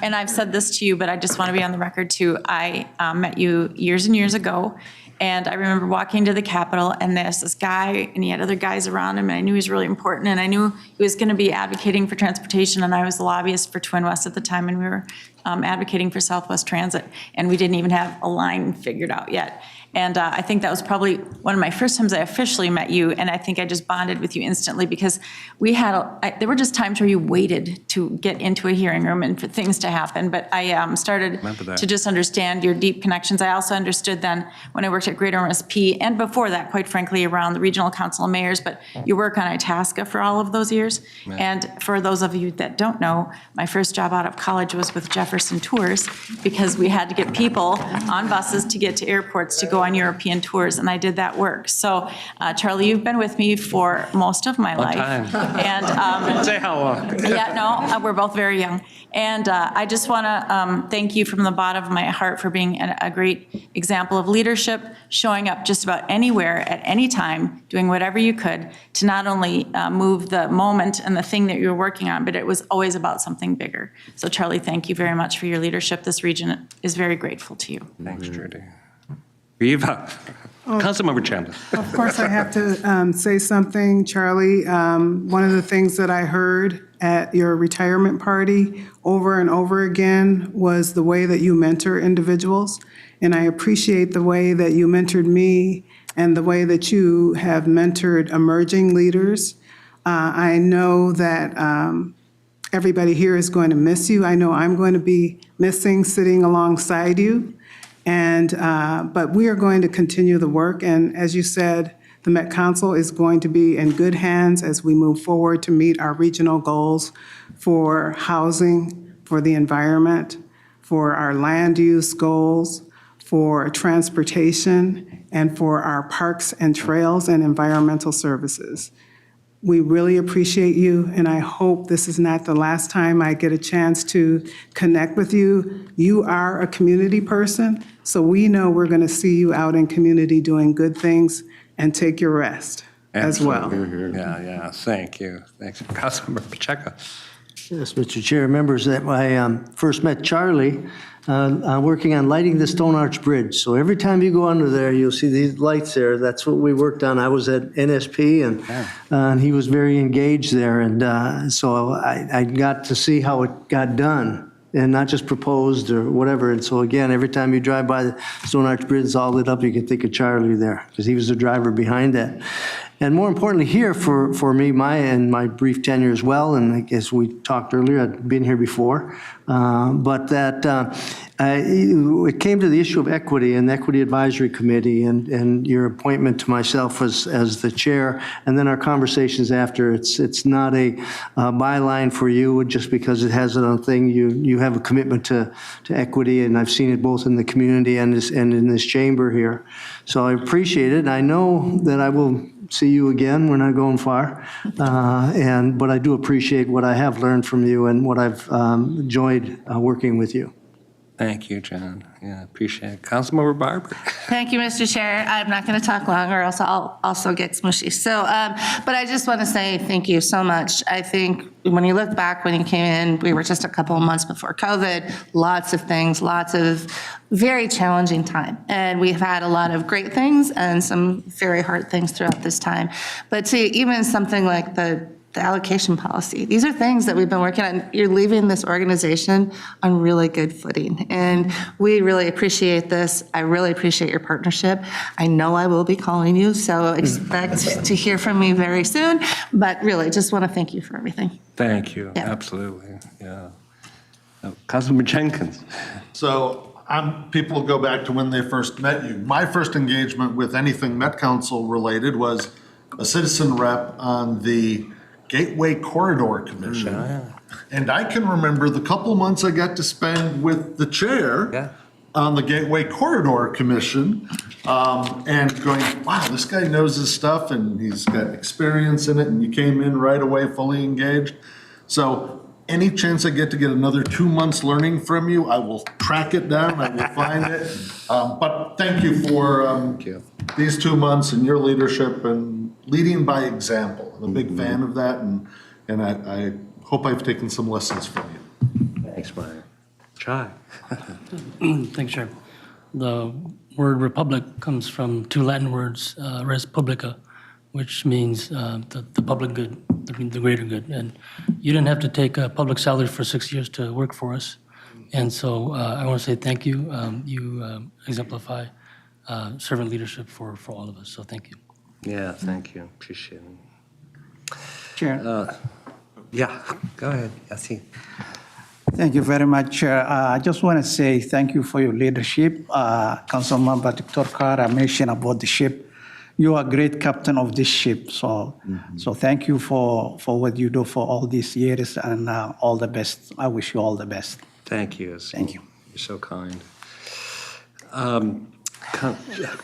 and I've said this to you, but I just want to be on the record too. I met you years and years ago, and I remember walking to the Capitol, and there's this guy, and he had other guys around him, and I knew he was really important, and I knew he was going to be advocating for transportation, and I was the lobbyist for Twin West at the time, and we were advocating for Southwest Transit, and we didn't even have a line figured out yet. And I think that was probably one of my first times I officially met you, and I think I just bonded with you instantly because we had, there were just times where you waited to get into a hearing room and for things to happen, but I started to just understand your deep connections. I also understood then when I worked at Greater MSP, and before that, quite frankly, around the Regional Council of Mayors, but you work on Itasca for all of those years. And for those of you that don't know, my first job out of college was with Jefferson Tours because we had to get people on buses to get to airports to go on European tours, and I did that work. So, Charlie, you've been with me for most of my life. And say how long. Yeah, no, we're both very young. And I just want to thank you from the bottom of my heart for being a great example of leadership, showing up just about anywhere at any time, doing whatever you could to not only move the moment and the thing that you're working on, but it was always about something bigger. So, Charlie, thank you very much for your leadership. This region is very grateful to you. Thanks, Trudy. Eva, Councilmember Chambliss. Of course, I have to say something, Charlie. One of the things that I heard at your retirement party over and over again was the way that you mentor individuals. And I appreciate the way that you mentored me and the way that you have mentored emerging leaders. I know that everybody here is going to miss you. I know I'm going to be missing sitting alongside you. But we are going to continue the work, and as you said, the Met Council is going to be in good hands as we move forward to meet our regional goals for housing, for the environment, for our land use goals, for transportation, and for our parks and trails and environmental services. We really appreciate you, and I hope this is not the last time I get a chance to connect with you. You are a community person, so we know we're going to see you out in community doing good things and take your rest as well. Yeah, thank you. Thanks. Councilmember Pacheco. Yes, Mr. Chair, members, that I first met Charlie working on lighting the Stone Arch Bridge. So every time you go under there, you'll see these lights there. That's what we worked on. I was at NSP, and he was very engaged there. And so I got to see how it got done, and not just proposed or whatever. And so again, every time you drive by the Stone Arch Bridge, it's all lit up, you can think of Charlie there, because he was the driver behind that. And more importantly here for me, my brief tenure as well, and I guess we talked earlier, I'd been here before, but that it came to the issue of equity and the Equity Advisory Committee and your appointment to myself as the chair, and then our conversations after. It's not a byline for you just because it has a thing. You have a commitment to equity, and I've seen it both in the community and in this chamber here. So I appreciate it. I know that I will see you again. We're not going far. But I do appreciate what I have learned from you and what I've enjoyed working with you. Thank you, John. Yeah, appreciate it. Councilmember Barber. Thank you, Mr. Chair. I'm not going to talk long or else I'll also get smushy. So, but I just want to say thank you so much. I think when you look back, when you came in, we were just a couple of months before COVID, lots of things, lots of very challenging time. And we've had a lot of great things and some very hard things throughout this time. But to even something like the allocation policy. These are things that we've been working on. You're leaving this organization on really good footing. And we really appreciate this. I really appreciate your partnership. I know I will be calling you, so expect to hear from me very soon. But really, just want to thank you for everything. Thank you. Yeah. Absolutely. Yeah. Councilmember Jenkins. So people go back to when they first met you. My first engagement with anything Met Council related was a citizen rep on the Gateway Corridor Commission. And I can remember the couple months I got to spend with the chair on the Gateway Corridor Commission, and going, wow, this guy knows his stuff and he's got experience in it, and you came in right away fully engaged. So any chance I get another 2 months learning from you, I will track it down, I will find it. But thank you for these 2 months and your leadership and leading by example. I'm a big fan of that, and I hope I've taken some lessons from you. Thanks, Brian. Chai. Thanks, Chair. The word republic comes from two Latin words, res publica, which means the public good, the greater good. And you didn't have to take a public salary for 6 years to work for us. And so I want to say thank you. You exemplify servant leadership for all of us. So thank you. Yeah, thank you. Appreciate it. Chair. Yeah, go ahead. Yassi. Thank you very much, Chair. I just want to say thank you for your leadership. Councilmember Dr. Carr mentioned about the ship. You are a great captain of this ship. So thank you for what you do for all these years, and all the best. I wish you all the best. Thank you. Thank you. You're so kind.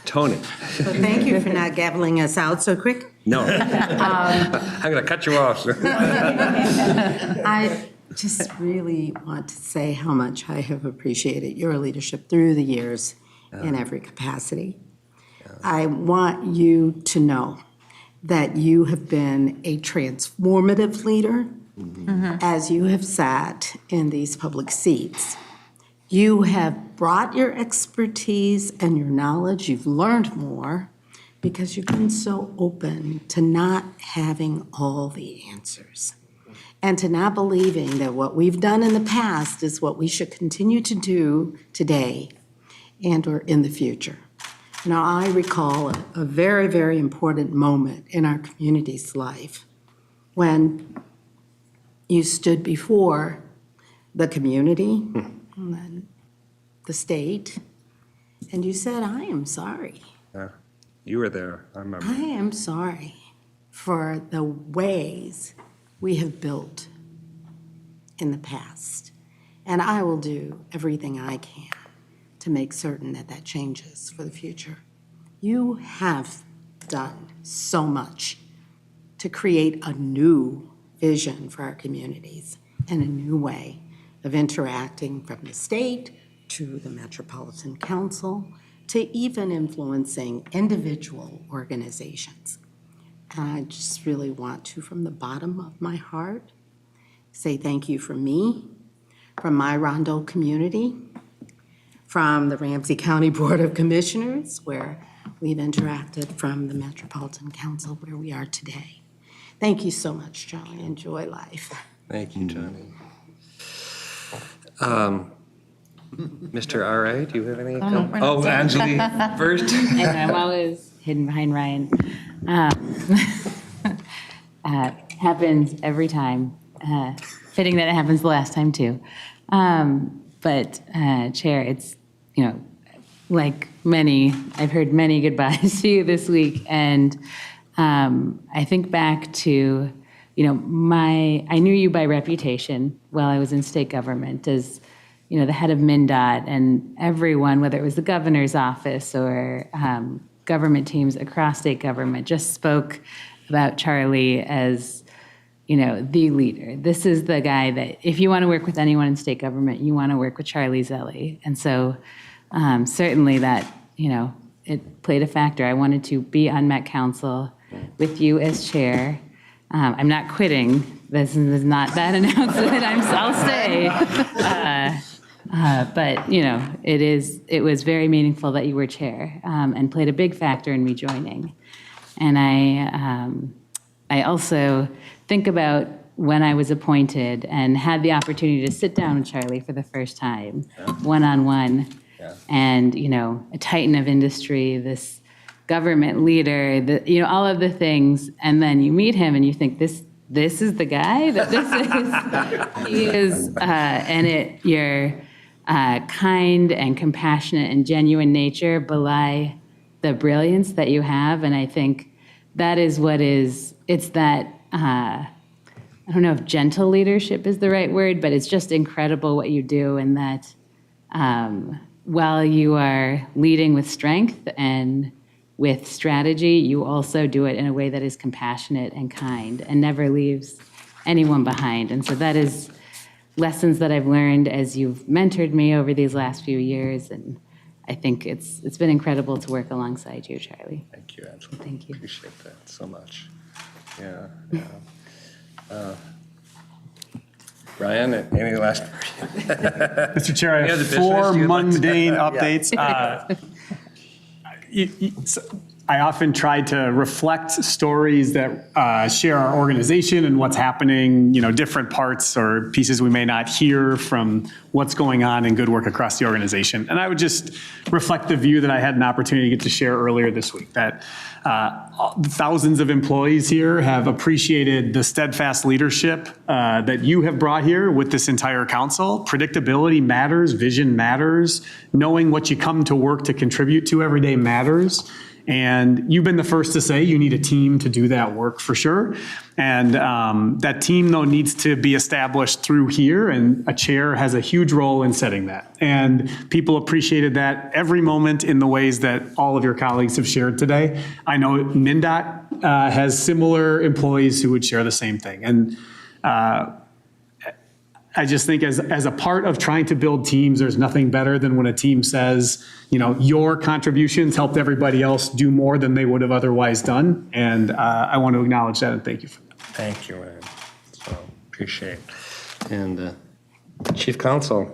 Tony. So thank you for not gaveling us out so quick. No. I'm going to cut you off, sir. I just really want to say how much I have appreciated your leadership through the years in every capacity. I want you to know that you have been a transformative leader as you have sat in these public seats. You have brought your expertise and your knowledge. You've learned more because you've been so open to not having all the answers and to not believing that what we've done in the past is what we should continue to do today and or in the future. Now, I recall a very, very important moment in our community's life when you stood before the community, and the state, and you said, I am sorry. Yeah, you were there, I remember. I am sorry for the ways we have built in the past. And I will do everything I can to make certain that that changes for the future. You have done so much to create a new vision for our communities and a new way of interacting from the state to the Metropolitan Council to even influencing individual organizations. And I just really want to, from the bottom of my heart, say thank you from me, from my Rondo community, from the Ramsey County Board of Commissioners, where we've interacted, from the Metropolitan Council, where we are today. Thank you so much, Charlie. Enjoy life. Thank you, Johnny. Mr. R.A., do you have any? we're not Oh, done. Anjali first. I know, I'm always hidden behind Ryan. Happens every time. Fitting that it happens the last time too. But Chair, it's, like many, I've heard many goodbyes to you this week. And I think back to, I knew you by reputation while I was in state government as, the head of MnDOT, and everyone, whether it was the governor's office or government teams across state government, just spoke about Charlie as, the leader. This is the guy that if you want to work with anyone in state government, you want to work with Charlie Zelli. And so certainly that, it played a factor. I wanted to be on Met Council with you as chair. I'm not quitting. This is not that announcement. I'll stay. But, it was very meaningful that you were chair and played a big factor in me joining. And I also think about when I was appointed and had the opportunity to sit down with Charlie for the first time, one-on-one, and, a titan of industry, this government leader, all of the things, and then you meet him and you think, this is the guy that this is. He is, and your kind and compassionate and genuine nature belie the brilliance that you have, and I think that is what it's that, I don't know if gentle leadership is the right word, but it's just incredible what you do, and that while you are leading with strength and with strategy, you also do it in a way that is compassionate and kind and never leaves anyone behind. And so that is lessons that I've learned as you've mentored me over these last few years, and I think it's been incredible to work alongside you, Charlie. Thank you, Angela. Thank you. Appreciate that so much. Yeah. Ryan, any last? Mr. Chair, I have four mundane updates. I often try to reflect stories that share our organization and what's happening, different parts or pieces we may not hear from what's going on in good work across the organization. And I would just reflect the view that I had an opportunity to get to share earlier this week, that thousands of employees here have appreciated the steadfast leadership that you have brought here with this entire council. Predictability matters, vision matters, knowing what you come to work to contribute to every day matters. And you've been the first to say you need a team to do that work for sure. And that team, though, needs to be established through here, and a chair has a huge role in setting that. And people appreciated that every moment in the ways that all of your colleagues have shared today. I know MnDOT has similar employees who would share the same thing. And I just think as a part of trying to build teams, there's nothing better than when a team says, your contributions helped everybody else do more than they would have otherwise done. And I want to acknowledge that and thank you for that. Thank you, Ryan. So appreciate. And Chief Counsel.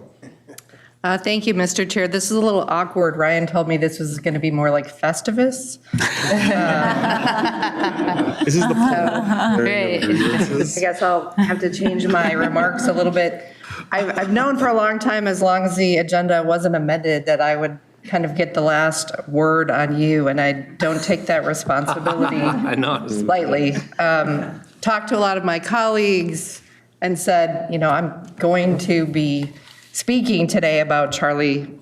Thank you, Mr. Chair. This is a little awkward. Ryan told me this was going to be more like Festivus. This is the Great. I guess I'll have to change my remarks a little bit. I've known for a long time, as long as the agenda wasn't amended, that I would kind of get the last word on you, and I don't take that responsibility I know. lightly. Talked to a lot of my colleagues and said, I'm going to be speaking today about Chair Zelli.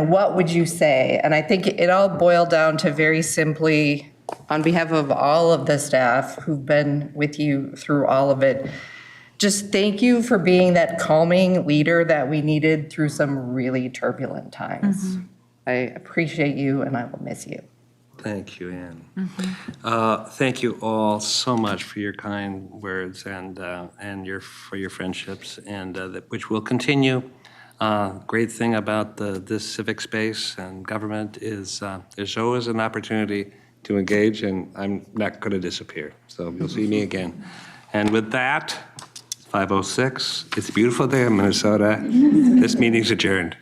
What would you say? And I think it all boiled down to very simply, on behalf of all of the staff who've been with you through all of it, just thank you for being that calming leader that we needed through some really turbulent times. Mm-hmm. I appreciate you, and I will miss you. Thank you, Ann. Mm-hmm. Thank you all so much for your kind words and for your friendships, and which will continue. Great thing about this civic space and government is there's always an opportunity to engage, and I'm not going to disappear. So you'll see me again. And with that, 5:06. It's a beautiful day in Minnesota. This meeting's adjourned.